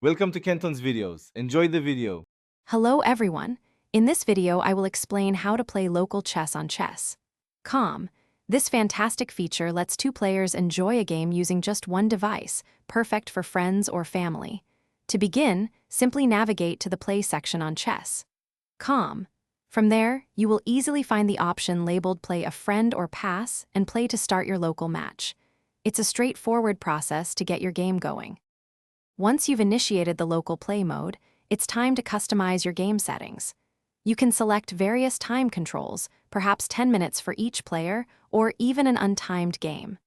Welcome to Kenton's videos. Enjoy the video. Hello everyone. In this video, I will explain how to play local chess on Chess.com. This fantastic feature lets two players enjoy a game using just one device, perfect for friends or family. To begin, simply navigate to the Play section on Chess.com. From there, you will easily find the option labeled Play a Friend or Pass and play to start your local match. It's a straightforward process to get your game going. Once you've initiated the local play mode, it's time to customize your game settings. You can select various time controls, perhaps 10 minutes for each player, or even an untimed game.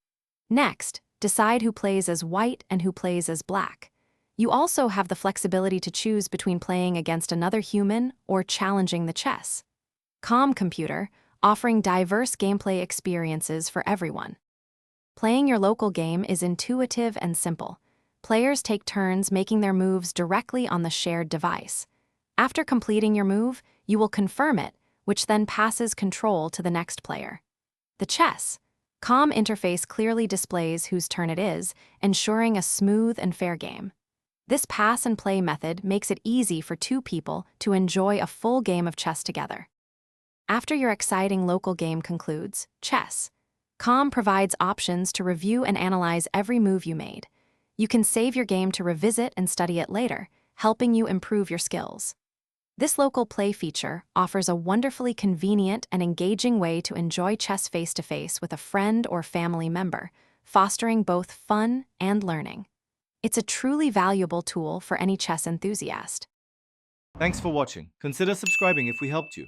Next, decide who plays as white and who plays as black. You also have the flexibility to choose between playing against another human or challenging the Chess.com computer, offering diverse gameplay experiences for everyone. Playing your local game is intuitive and simple. Players take turns making their moves directly on the shared device. After completing your move, you will confirm it, which then passes control to the next player. The Chess.com interface clearly displays whose turn it is, ensuring a smooth and fair game. This pass-and-play method makes it easy for two people to enjoy a full game of chess together. After your exciting local game concludes, Chess.com provides options to review and analyze every move you made. You can save your game to revisit and study it later, helping you improve your skills. This local play feature offers a wonderfully convenient and engaging way to enjoy chess face-to-face with a friend or family member, fostering both fun and learning. It's a truly valuable tool for any chess enthusiast. Thanks for watching. Consider subscribing if we helped you.